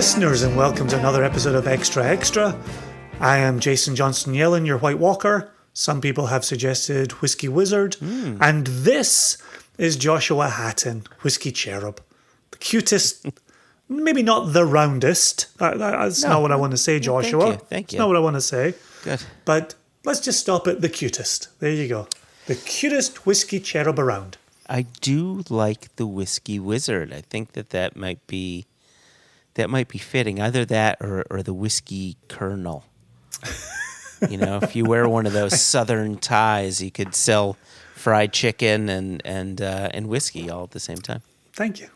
listeners, and welcome to another episode of Extra Extra. I am Jason Johnston Yellen, your White Walker. Some people have suggested Whiskey Wizard. And this is Joshua Hatton, Whiskey Cherub. The cutest, maybe not the roundest. That's not what I want to say, Joshua. Thank you. That's not what I want to say. Good. But let's just stop at the cutest. There you go. The cutest Whiskey Cherub around. I do like the Whiskey Wizard. I think that might be fitting. Either that or the Whiskey Colonel. You know, if you wear one of those Southern ties, you could sell fried chicken and whiskey all at the same time. Thank you.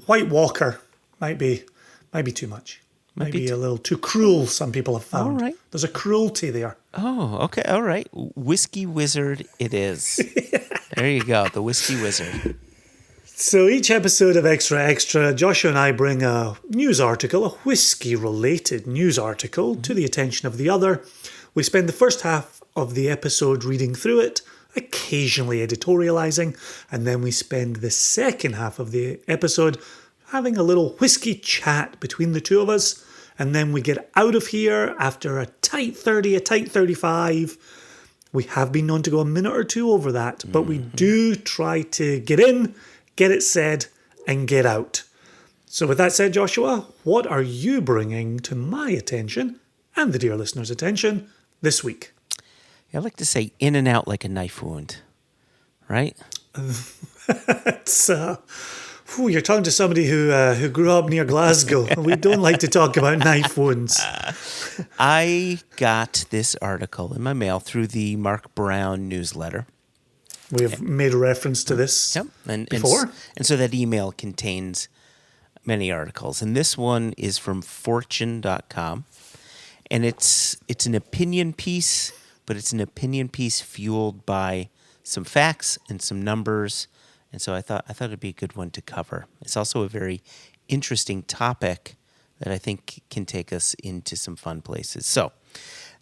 White Walker might be too much. Might be a little too cruel, some people have found. All right. There's a cruelty there. Oh, okay. All right. Whiskey Wizard it is. There you go. The Whiskey Wizard. So each episode of Extra Extra, Joshua and I bring a news article, a whiskey-related news article, to the attention of the other. We spend the first half of the episode reading through it, occasionally editorializing, and then we spend the second half of the episode having a little whiskey chat between the two of us, and then we get out of here after a tight 30, a tight 35. We have been known to go a minute or two over that, but we do try to get in, get it said, and get out. So with that said, Joshua, what are you bringing to my attention and the dear listener's attention this week? I like to say in and out like a knife wound, right? It's, you're talking to somebody who grew up near Glasgow. We don't like to talk about knife wounds. I got this article in my mail through the Mark Brown newsletter. We have made a reference to this before. And so that email contains many articles. And this one is from Fortune.com. And it's an opinion piece, but it's an opinion piece fueled by some facts and some numbers. And so I thought it'd be a good one to cover. It's also a very interesting topic that I think can take us into some fun places. So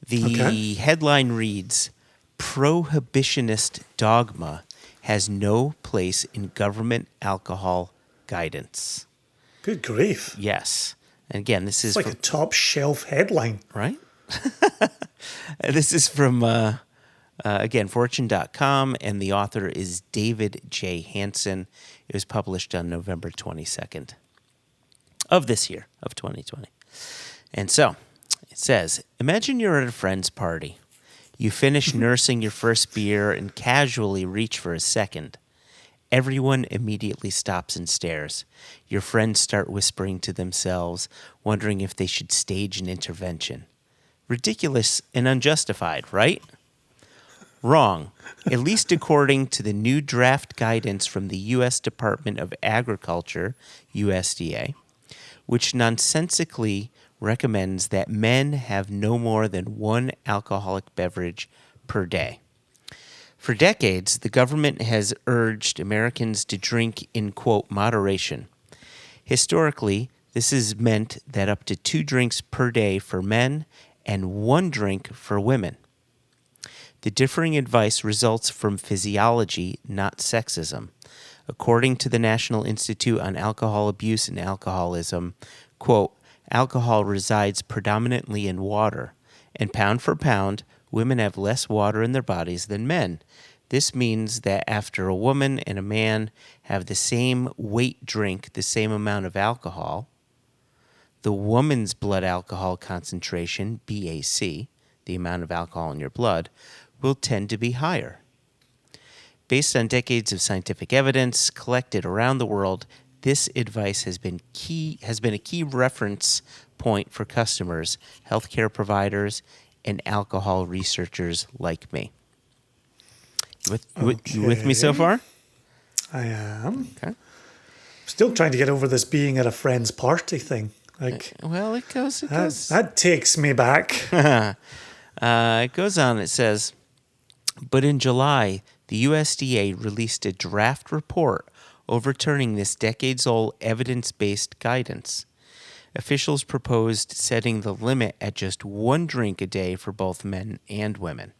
the headline reads, Prohibitionist Dogma has no place in government alcohol guidance. Good grief. Yes. And again, this is like a top shelf headline. Right? This is from, again, Fortune.com, and the author is David J. Hansen. It was published on November 22nd of this year, of 2020. And so it says, imagine you're at a friend's party. You finish nursing your first beer and casually reach for a second. Everyone immediately stops and stares. Your friends start whispering to themselves, wondering if they should stage an intervention. Ridiculous and unjustified, right? Wrong, at least according to the new draft guidance from the U.S. Department of Agriculture, USDA, which nonsensically recommends that men have no more than one alcoholic beverage per day. For decades, the government has urged Americans to drink in, quote, moderation. Historically, this has meant that up to 2 drinks per day for men and 1 drink for women. The differing advice results from physiology, not sexism. According to the National Institute on Alcohol Abuse and Alcoholism, quote, alcohol resides predominantly in water, and pound for pound, women have less water in their bodies than men. This means that after a woman and a man have the same weight drink the same amount of alcohol, the woman's blood alcohol concentration, BAC, the amount of alcohol in your blood, will tend to be higher. Based on decades of scientific evidence collected around the world, this advice has been a key reference point for customers, healthcare providers, and alcohol researchers like me. You with me so far? I am. Okay. Still trying to get over this being at a friend's party thing. Well, it goes. That takes me back. It goes on. It says, but in July, the USDA released a draft report overturning this decades-old evidence-based guidance. Officials proposed setting the limit at just 1 drink a day for both men and women.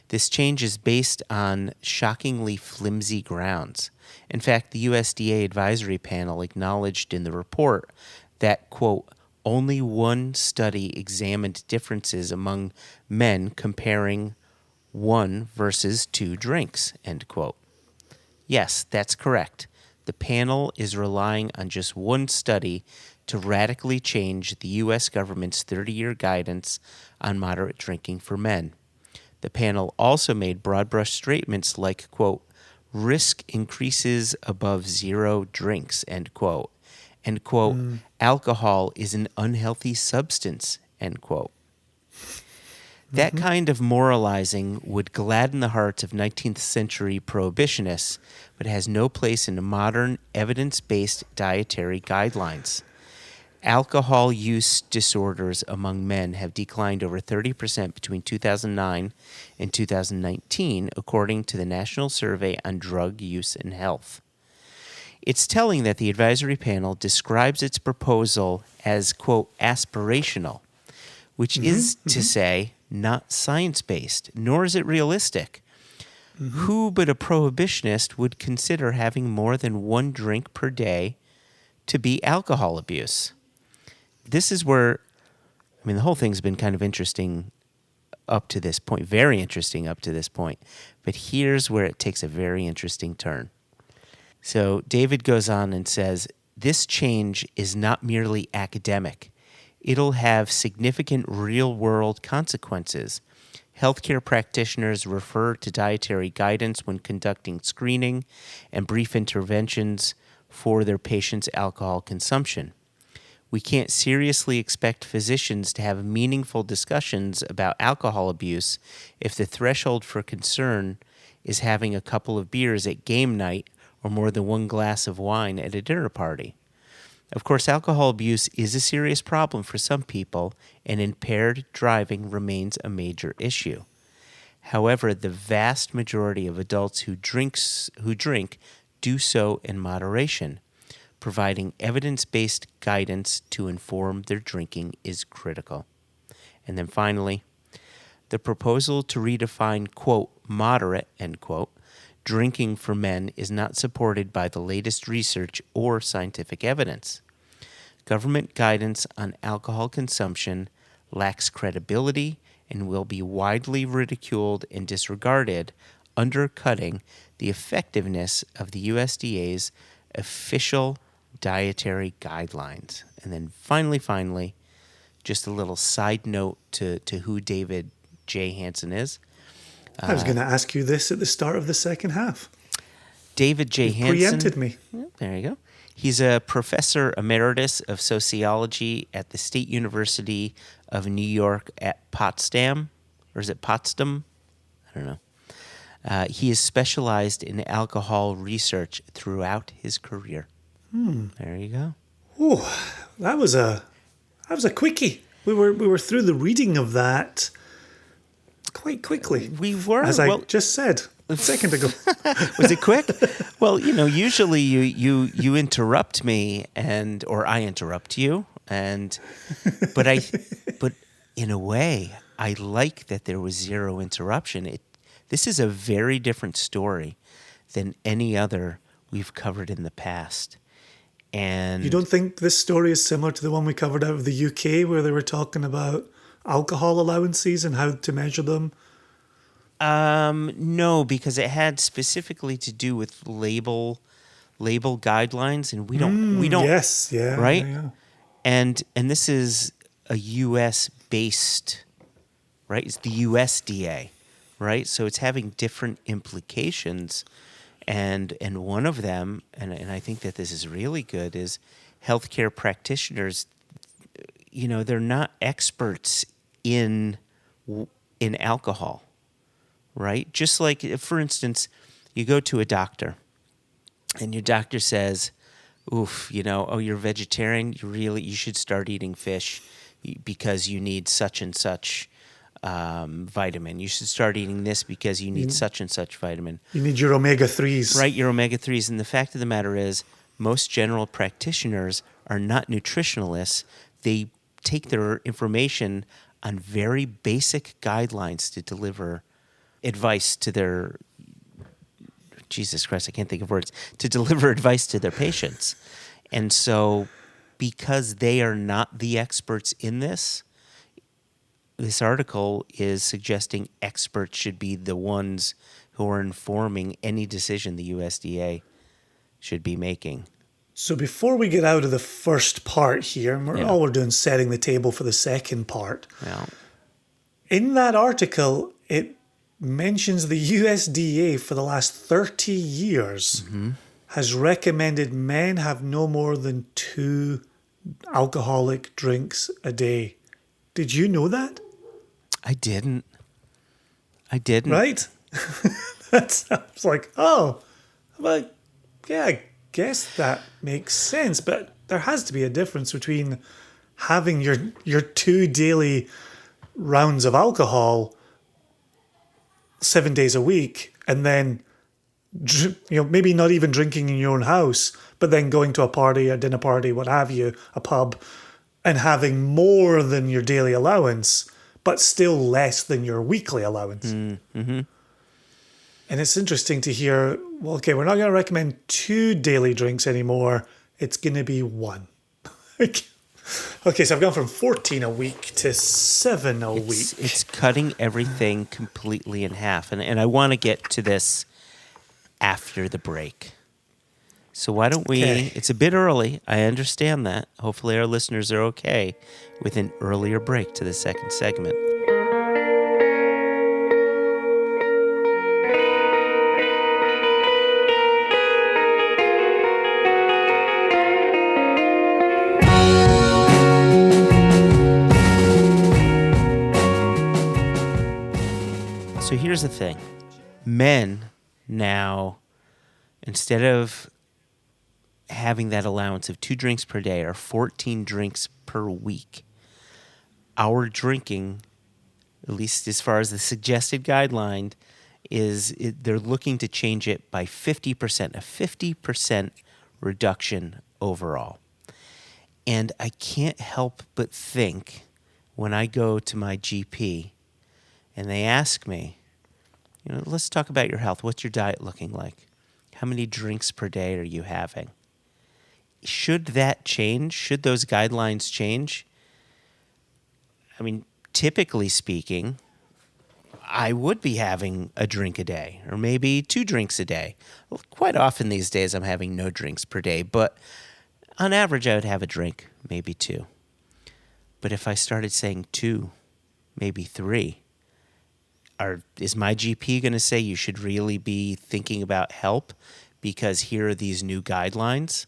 This change is based on shockingly flimsy grounds. In fact, the USDA advisory panel acknowledged in the report that, quote, only one study examined differences among men comparing 1 versus 2 drinks, end quote. Yes, that's correct. The panel is relying on just one study to radically change the U.S. government's 30-year guidance on moderate drinking for men. The panel also made broad brush statements like, quote, risk increases above 0 drinks, end quote, and, quote, alcohol is an unhealthy substance, end quote. That kind of moralizing would gladden the hearts of 19th century prohibitionists, but has no place in modern evidence-based dietary guidelines. Alcohol use disorders among men have declined over 30% between 2009 and 2019, according to the National Survey on Drug Use and Health. It's telling that the advisory panel describes its proposal as, quote, aspirational, which is to say not science-based, nor is it realistic. Who but a prohibitionist would consider having more than 1 drink per day to be alcohol abuse? This is where, I mean, the whole thing's been kind of interesting up to this point, very interesting up to this point, but here's where it takes a very interesting turn. So David goes on and says, this change is not merely academic. It'll have significant real-world consequences. Healthcare practitioners refer to dietary guidance when conducting screening and brief interventions for their patients' alcohol consumption. We can't seriously expect physicians to have meaningful discussions about alcohol abuse if the threshold for concern is having a couple of beers at game night or more than 1 glass of wine at a dinner party. Of course, alcohol abuse is a serious problem for some people, and impaired driving remains a major issue. However, the vast majority of adults who drink do so in moderation. Providing evidence-based guidance to inform their drinking is critical. And then finally, the proposal to redefine, quote, moderate, end quote, drinking for men is not supported by the latest research or scientific evidence. Government guidance on alcohol consumption lacks credibility and will be widely ridiculed and disregarded, undercutting the effectiveness of the USDA's official dietary guidelines. And then finally, just a little side note to who David J. Hansen is. I was going to ask you this at the start of the second half. David J. Hansen. Preempted me. There you go. He's a professor emeritus of sociology at the State University of New York at Potsdam. Or is it Potsdam? I don't know. He has specialized in alcohol research throughout his career. There you go. Oh, that was a quickie. We were through the reading of that quite quickly. We were, as I just said a second ago. Was it quick? Well, usually you interrupt me or I interrupt you, but in a way I like that there was zero interruption. This is a very different story than any other we've covered in the past. And you don't think this story is similar to the one we covered out of the UK where they were talking about alcohol allowances and how to measure them? No, because it had specifically to do with label guidelines, and we don't. Yes, yeah, right. Yeah. And this is a U.S. based, right? It's the USDA, right? So it's having different implications. And one of them, and I think that this is really good, is healthcare practitioners. They're not experts in alcohol, right? Just like, for instance, you go to a doctor, and your doctor says, "Oof, you're vegetarian. You should start eating fish because you need such and such." Vitamin. You should start eating this because you need such and such vitamin. You need your omega-3s. Right, your omega-3s. And the fact of the matter is, most general practitioners are not nutritionalists. They take their information on very basic guidelines to deliver advice to their... Jesus Christ, I can't think of words. To deliver advice to their patients. And so because they are not the experts in this, this article is suggesting experts should be the ones who are informing any decision the USDA should be making. So before we get out of the first part here, all we're doing is setting the table for the second part. Yeah. In that article, it mentions the USDA for the last 30 years has recommended men have no more than 2 alcoholic drinks a day. Did you know that? I didn't. Right? That's, I was like, oh, well, yeah, I guess that makes sense. But there has to be a difference between having your 2 daily rounds of alcohol 7 days a week, and then maybe not even drinking in your own house, but then going to a party, a dinner party, what have you, a pub, and having more than your daily allowance, but still less than your weekly allowance. Mm-hmm. And it's interesting to hear, well, okay, we're not going to recommend 2 daily drinks anymore. It's going to be 1. Okay, so I've gone from 14 a week to 7 a week. It's cutting everything completely in half. And I want to get to this after the break. So why don't we, It's a bit early. I understand that. Hopefully our listeners are okay with an earlier break to the second segment. So here's the thing. Men now, instead of having that allowance of 2 drinks per day or 14 drinks per week, our drinking, at least as far as the suggested guideline, they're looking to change it by 50%, a 50% reduction overall. And I can't help but think when I go to my GP and they ask me, let's talk about your health. What's your diet looking like? How many drinks per day are you having? Should that change? Should those guidelines change? I mean, typically speaking, I would be having a drink a day or maybe 2 drinks a day. Well, quite often these days I'm having no drinks per day, but on average I would have a drink, maybe 2. But if I started saying 2, maybe 3, is my GP going to say you should really be thinking about help because here are these new guidelines?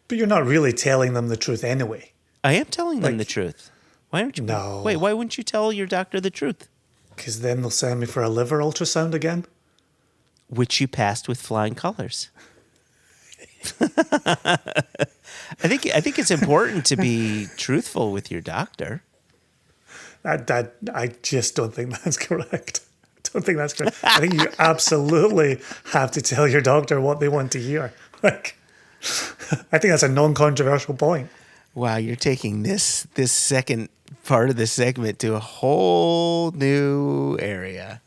But you're not really telling them the truth anyway. I am telling them the truth. Why aren't you? No. Wait, why wouldn't you tell your doctor the truth? Because then they'll send me for a liver ultrasound again. Which you passed with flying colors. I think it's important to be truthful with your doctor. I just don't think that's correct. I think you absolutely have to tell your doctor what they want to hear. I think that's a non-controversial point. Wow, you're taking this second part of the segment to a whole new area.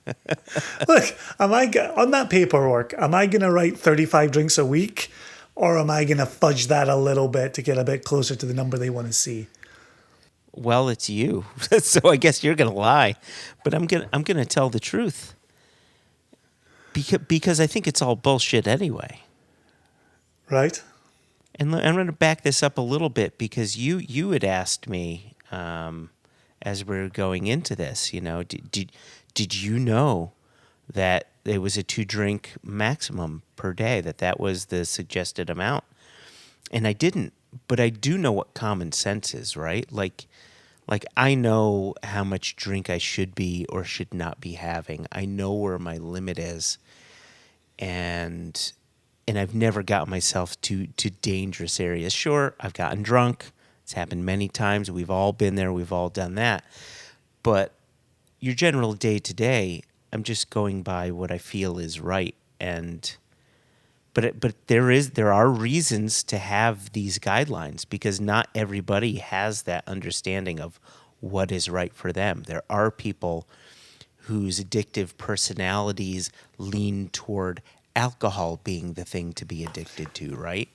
Look, on that paperwork, am I going to write 35 drinks a week, or am I going to fudge that a little bit to get a bit closer to the number they want to see? Well, it's you, so I guess you're going to lie, but I'm going to tell the truth because I think it's all bullshit anyway. Right. And I'm going to back this up a little bit because you had asked me as we were going into this, did you know that it was a 2-drink maximum per day, that was the suggested amount? And I didn't, but I do know what common sense is, right? Like I know how much drink I should be or should not be having. I know where my limit is, and I've never got myself to dangerous areas. Sure, I've gotten drunk. It's happened many times. We've all been there. We've all done that. But your general day-to-day, I'm just going by what I feel is right. But there are reasons to have these guidelines because not everybody has that understanding of what is right for them. There are people whose addictive personalities lean toward alcohol being the thing to be addicted to, right?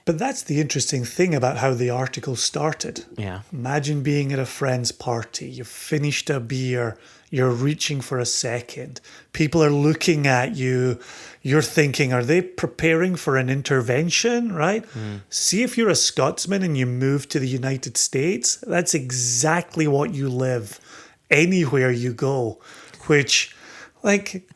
But that's the interesting thing about how the article started. Yeah. Imagine being at a friend's party. You've finished a beer. You're reaching for a second. People are looking at you. You're thinking, are they preparing for an intervention, right? See if you're a Scotsman and you move to the United States. That's exactly what you live anywhere you go, which, like,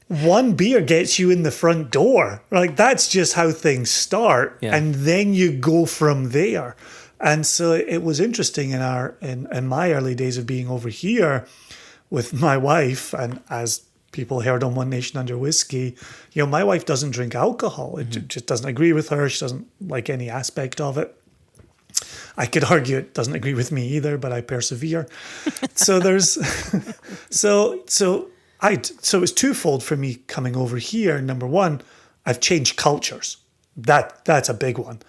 one beer gets you in the front door. Like, that's just how things start. Yeah. And then you go from there. And so it was interesting in my early days of being over here with my wife, and as people heard on One Nation Under Whiskey, my wife doesn't drink alcohol. It just doesn't agree with her. She doesn't like any aspect of it. I could argue it doesn't agree with me either, but I persevere. So there's so it was twofold for me coming over here. Number one, I've changed cultures. That's a big one.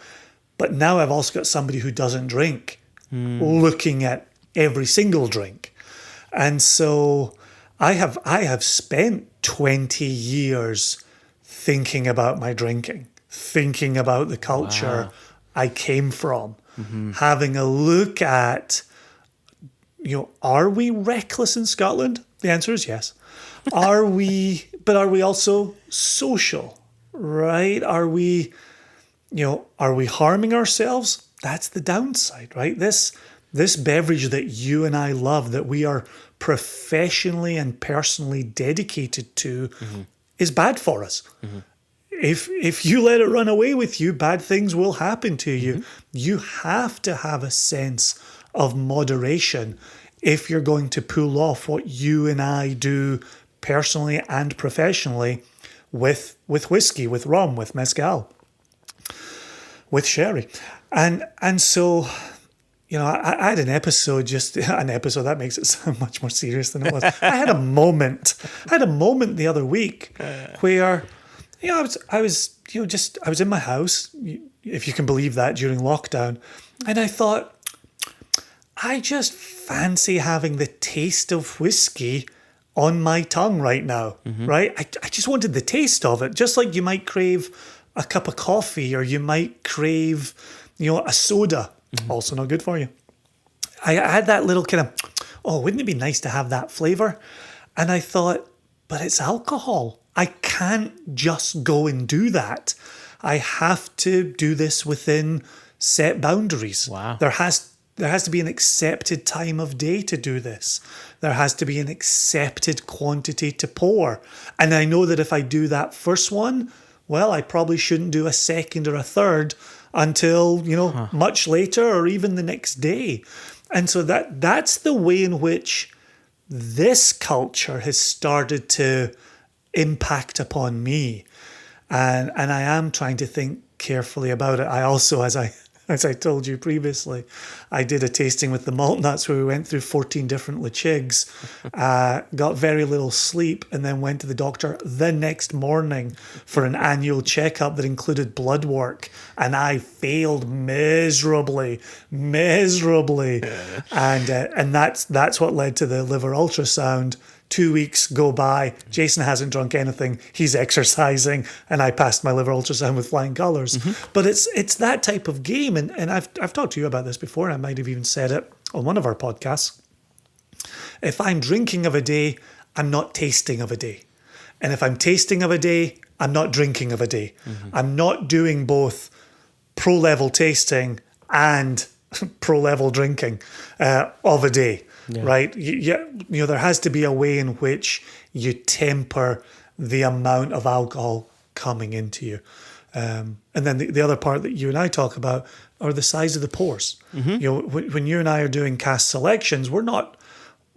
But now I've also got somebody who doesn't drink looking at every single drink. And so I have spent 20 years thinking about my drinking, thinking about the culture I came from, having a look at, are we reckless in Scotland? The answer is yes. Are we also social, right? Are we harming ourselves? That's the downside, right? This beverage that you and I love, that we are professionally and personally dedicated to, is bad for us. If you let it run away with you, bad things will happen to you. You have to have a sense of moderation if you're going to pull off what you and I do personally and professionally with whiskey, with rum, with mezcal, with sherry. And so, I had an episode that makes it sound much more serious than it was. I had a moment the other week where, I was in my house, if you can believe that, during lockdown. And I thought, I just fancy having the taste of whiskey on my tongue right now, right? I just wanted the taste of it, just like you might crave a cup of coffee, or you might crave, a soda. Also not good for you. I had that little kind of, wouldn't it be nice to have that flavor? And I thought, but it's alcohol. I can't just go and do that. I have to do this within set boundaries. Wow. There has to be an accepted time of day to do this. There has to be an accepted quantity to pour. And I know that if I do that first one, well, I probably shouldn't do a second or a third until, much later, or even the next day. And so that's the way in which this culture has started to impact upon me. And I am trying to think carefully about it. I also, as I told you previously, I did a tasting with the malt nuts where we went through 14 different Lechigs, got very little sleep, and then went to the doctor the next morning for an annual checkup that included blood work. And I failed miserably. And that's what led to the liver ultrasound. 2 weeks go by, Jason hasn't drunk anything, he's exercising, and I passed my liver ultrasound with flying colours. But it's that type of game, and I've talked to you about this before, and I might have even said it on one of our podcasts. If I'm drinking of a day, I'm not tasting of a day. And if I'm tasting of a day, I'm not drinking of a day. I'm not doing both pro-level tasting and pro-level drinking of a day. Yeah. Right? There has to be a way in which you temper the amount of alcohol coming into you. And then the other part that you and I talk about are the size of the pours. When you and I are doing cask selections, we're not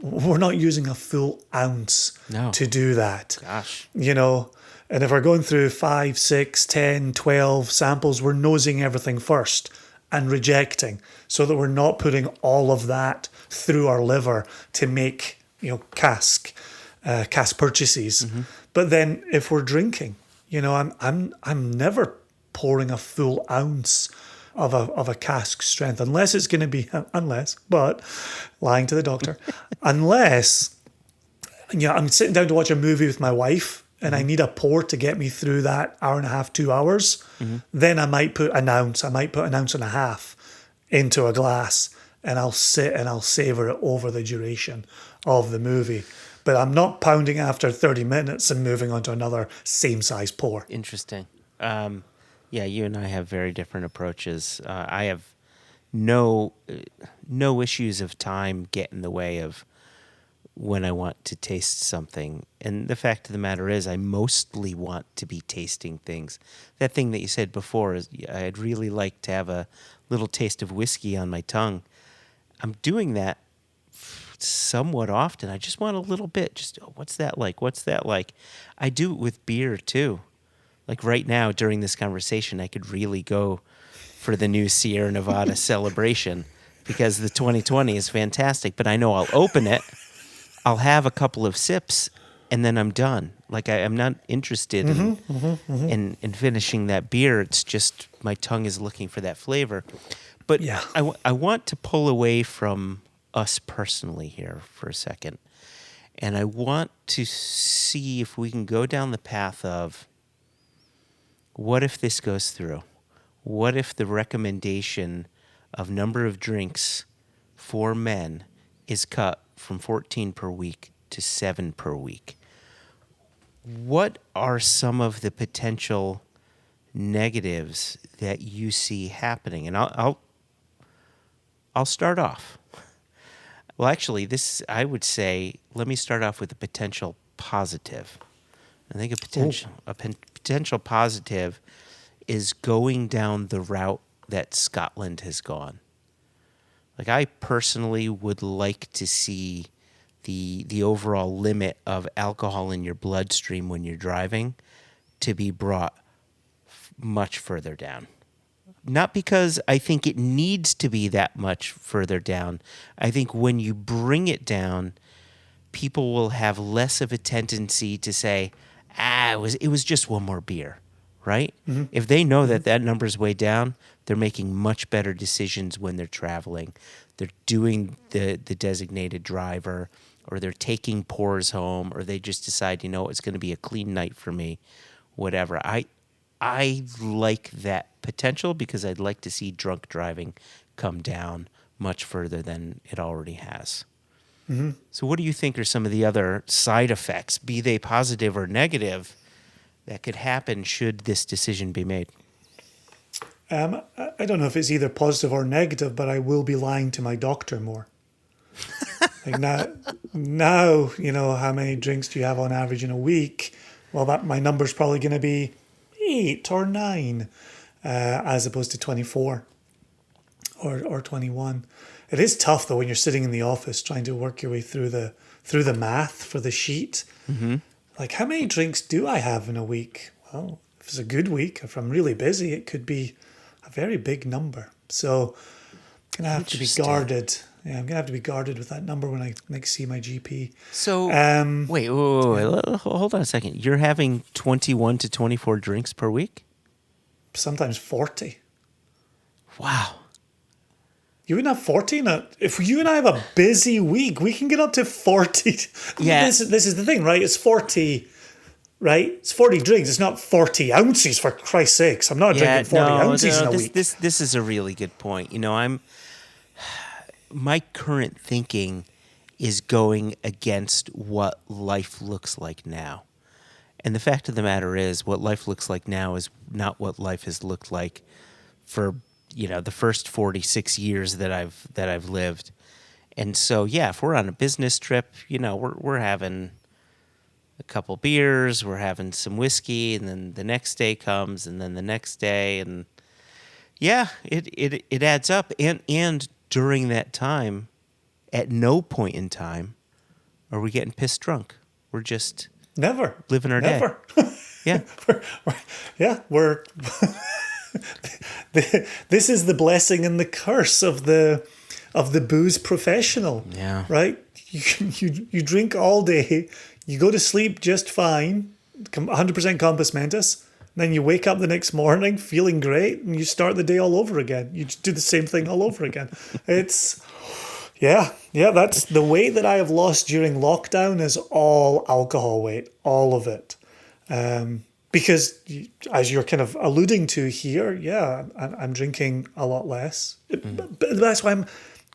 using a full ounce to do that. Gosh. And if we're going through 5, 6, 10, 12 samples, we're nosing everything first and rejecting, so that we're not putting all of that through our liver to make cask purchases. But then if we're drinking, I'm never pouring a full ounce of a cask strength, unless it's going to be but lying to the doctor, unless I'm sitting down to watch a movie with my wife and I need a pour to get me through that hour and a half, 2 hours, then I might put an ounce. I might put an ounce and a half into a glass, and I'll sit and I'll savor it over the duration of the movie. But I'm not pounding after 30 minutes and moving on to another same size pour. Interesting. Yeah, you and I have very different approaches. I have no issues of time get in the way of when I want to taste something. And the fact of the matter is, I mostly want to be tasting things. That thing that you said before is I'd really like to have a little taste of whiskey on my tongue. I'm doing that somewhat often. I just want a little bit. Just, what's that like? What's that like? I do it with beer too. Like right now during this conversation, I could really go for the new Sierra Nevada Celebration because the 2020 is fantastic. But I know I'll open it, I'll have a couple of sips, and then I'm done. Like I'm not interested in finishing that beer. It's just my tongue is looking for that flavor. But Yeah. I want to pull away from us personally here for a second. And I want to see if we can go down the path of what if this goes through? What if the recommendation of number of drinks for men is cut from 14 per week to 7 per week? What are some of the potential negatives that you see happening? And I'll start off. Well, actually, I would say, let me start off with a potential positive. I think a potential positive is going down the route that Scotland has gone. Like, I personally would like to see the overall limit of alcohol in your bloodstream when you're driving to be brought much further down. Not because I think it needs to be that much further down. I think when you bring it down, people will have less of a tendency to say, it was just one more beer, right? If they know that number's way down, they're making much better decisions when they're traveling. They're doing the designated driver, or they're taking pours home, or they just decide, it's going to be a clean night for me, whatever. I like that potential because I'd like to see drunk driving come down much further than it already has. So what do you think are some of the other side effects, be they positive or negative, that could happen should this decision be made? I don't know if it's either positive or negative, but I will be lying to my doctor more. Like now, how many drinks do you have on average in a week? Well, my number's probably going to be 8 or 9, as opposed to 24 or 21. It is tough though when you're sitting in the office trying to work your way through the math for the sheet. Like, how many drinks do I have in a week? Well, if it's a good week, if I'm really busy, it could be a very big number. So I'm gonna have to be guarded. Yeah, I'm gonna have to be guarded with that number when I next see my GP. So wait, hold on a second. You're having 21 to 24 drinks per week? Sometimes 40. Wow. You wouldn't have 40? If you and I have a busy week, we can get up to 40. Yeah. This is the thing, right? It's 40, right? It's 40 drinks. It's not 40 ounces, for Christ's sakes. I'm not drinking 40 ounces in a week. This is a really good point. My current thinking is going against what life looks like now. And the fact of the matter is, what life looks like now is not what life has looked like for the first 46 years that I've lived. And so, yeah, if we're on a business trip, we're having a couple beers, we're having some whiskey, and then the next day comes, and then the next day, and yeah, it adds up. And during that time, at no point in time are we getting pissed drunk. We're just never living our day. Yeah. we're this is the blessing and the curse of the booze professional. Yeah. Right? You drink all day, you go to sleep just fine, 100% compos mentis, then you wake up the next morning feeling great, and you start the day all over again. You just do the same thing all over again. It's that's the weight that I have lost during lockdown is all alcohol weight, all of it. Because as you're kind of alluding to here, yeah, I'm drinking a lot less. But that's why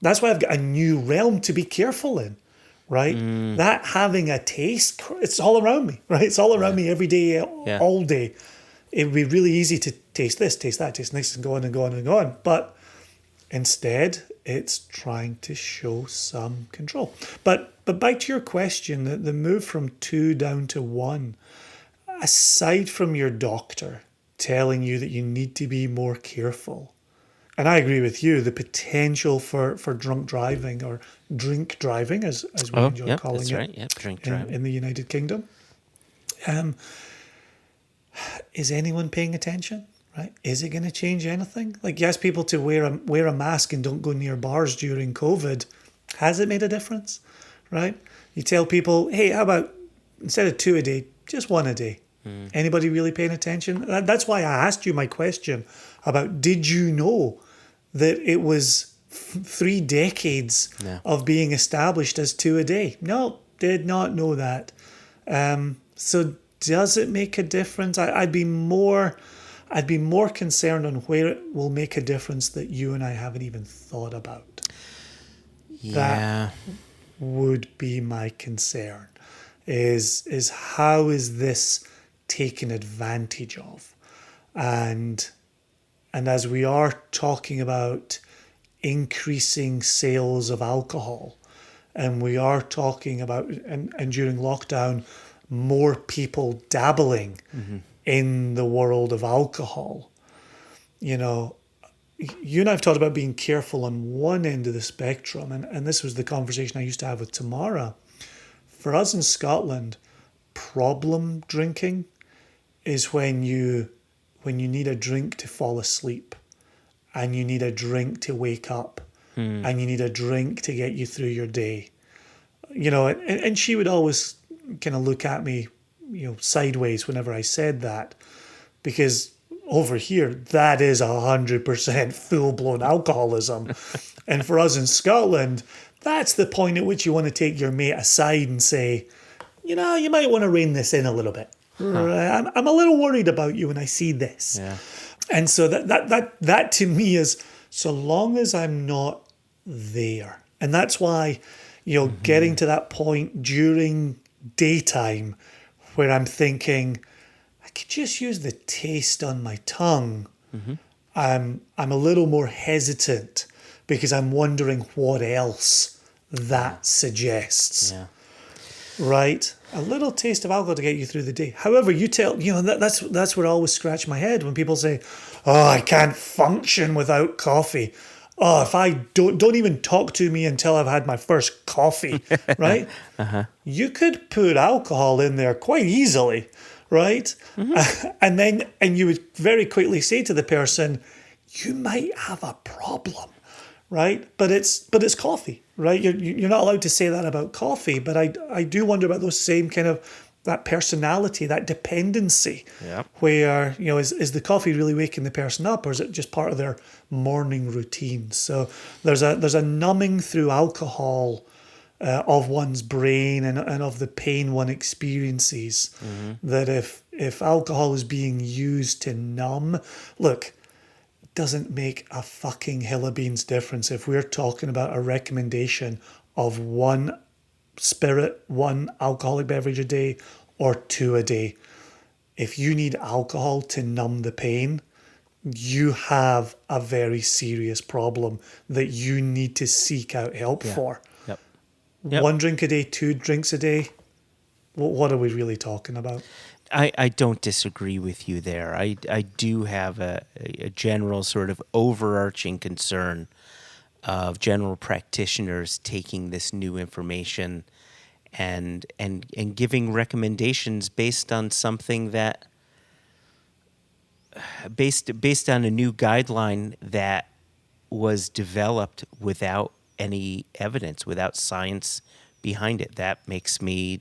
I've got a new realm to be careful in, right? That having a taste, it's all around me, right? It's all around me every day, all day. It would be really easy to taste this, taste that, taste next, and go on and go on and go on. But instead, it's trying to show some control. But back to your question, the move from 2 down to 1, aside from your doctor telling you that you need to be more careful, and I agree with you, the potential for drunk driving or drink driving, as we enjoy calling that's it, right. Yep, drink driving in the United Kingdom. Is anyone paying attention? Right? Is it going to change anything? Like, you ask people to wear a mask and don't go near bars during COVID. Has it made a difference? Right? You tell people, hey, how about instead of 2 a day, just 1 a day? Anybody really paying attention? That's why I asked you my question about, did you know that it was 3 decades of being established as 2 a day? No, did not know that. So does it make a difference? I'd be more concerned on where it will make a difference that you and I haven't even thought about. Yeah. That would be my concern. Is how is this taken advantage of? And as we are talking about increasing sales of alcohol, and we are talking about, and during lockdown, more people dabbling in the world of alcohol. You know, you and I have talked about being careful on one end of the spectrum, and this was the conversation I used to have with Tamara. For us in Scotland, problem drinking is when you need a drink to fall asleep, and you need a drink to wake up, and you need a drink to get you through your day. You know, and she would always kind of look at me, you know, sideways whenever I said that, because over here that is 100% full-blown alcoholism. And for us in Scotland, that's the point at which you want to take your mate aside and say, you know, you might want to rein this in a little bit. I'm a little worried about you when I see this. Yeah. And so that to me is, so long as I'm not there. And that's why, you know, getting to that point during daytime where I'm thinking, I could just use the taste on my tongue. I'm a little more hesitant because I'm wondering what else that suggests. Yeah. Right? A little taste of alcohol to get you through the day. However, you know, that's where I always scratch my head when people say, oh, I can't function without coffee. Oh, if I don't even talk to me until I've had my first coffee, right? You could put alcohol in there quite easily, right? And you would very quickly say to the person, you might have a problem, right? But it's coffee, right? You're not allowed to say that about coffee, but I do wonder about those same kind of, that personality, that dependency, where, you know, is the coffee really waking the person up, or is it just part of their morning routine? So there's a numbing through alcohol of one's brain and of the pain one experiences. That if alcohol is being used to numb, look, it doesn't make a fucking hill of beans difference if we're talking about a recommendation of 1 spirit, 1 alcoholic beverage a day, or 2 a day. If you need alcohol to numb the pain, you have a very serious problem that you need to seek out help for. Yep. 1 drink a day, 2 drinks a day. What are we really talking about? I don't disagree with you there. I do have a general sort of overarching concern of general practitioners taking this new information and giving recommendations based on something that based on a new guideline that was developed without any evidence, without science behind it. That makes me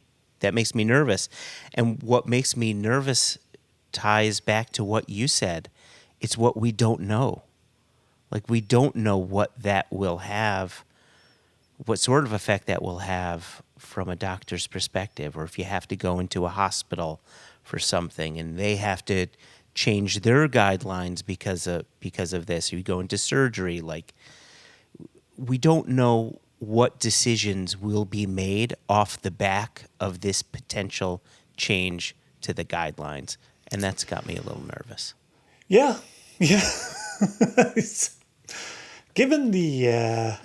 nervous. And what makes me nervous ties back to what you said. It's what we don't know. Like, we don't know what that will have, what sort of effect that will have from a doctor's perspective, or if you have to go into a hospital for something, and they have to change their guidelines because of this. You go into surgery, like, we don't know what decisions will be made off the back of this potential change to the guidelines, and that's got me a little nervous. Yeah. Given the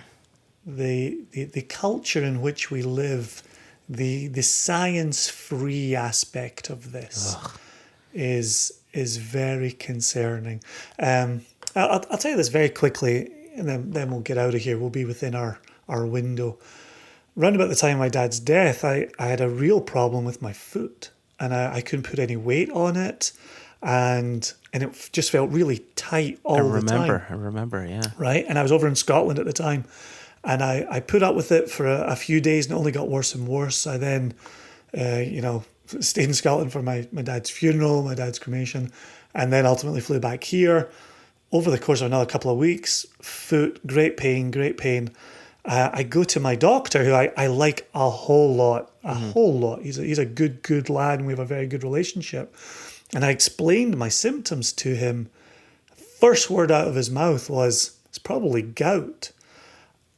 culture in which we live, the science-free aspect of this is very concerning. I'll tell you this very quickly, and then we'll get out of here. We'll be within our window. Round about the time of my dad's death, I had a real problem with my foot, and I couldn't put any weight on it, and it just felt really tight all the time. I remember, yeah. Right, and I was over in Scotland at the time, and I put up with it for a few days, and it only got worse and worse. I then, stayed in Scotland for my dad's funeral, my dad's cremation, and then ultimately flew back here. Over the course of another couple of weeks, foot, great pain. I go to my doctor, who I like a whole lot. He's a good lad, and we have a very good relationship. And I explained my symptoms to him. First word out of his mouth was, "It's probably gout."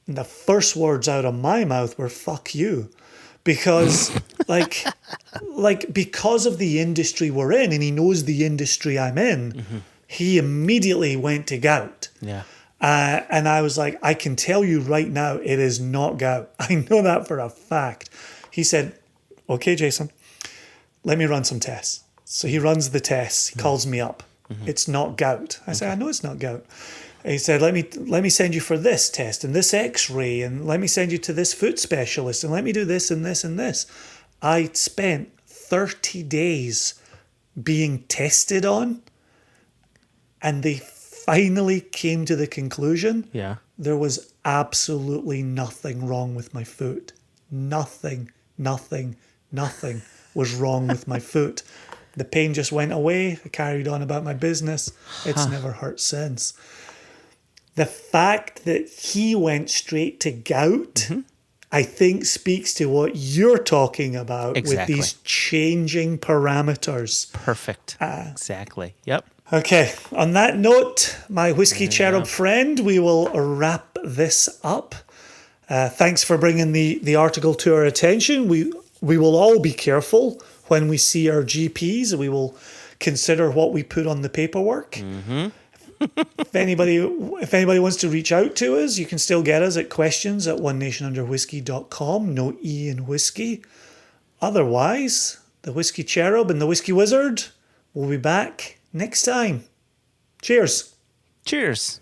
And the first words out of my mouth were, "Fuck you." Because because of the industry we're in, and he knows the industry I'm in, he immediately went to gout. Yeah. And I was like, "I can tell you right now, it is not gout. I know that for a fact." He said, "Okay, Jason, let me run some tests." So he runs the tests. He calls me up. "It's not gout." I said, "I know it's not gout." And he said, let me send you for this test and this x-ray, and let me send you to this foot specialist, and let me do this and this and this. I spent 30 days being tested on, and they finally came to the conclusion there was absolutely nothing wrong with my foot. Nothing was wrong with my foot. The pain just went away. I carried on about my business. It's never hurt since. The fact that he went straight to gout, I think, speaks to what you're talking about with these changing parameters. Perfect. Exactly. Yep. Okay. On that note, my whiskey cherub friend, we will wrap this up. Thanks for bringing the article to our attention. We will all be careful when we see our GPs. We will consider what we put on the paperwork. If anybody wants to reach out to us, you can still get us at questions@onenationunderwhiskey.com. No E in whiskey. Otherwise, the Whiskey Cherub and the Whiskey Wizard will be back next time. Cheers. Cheers.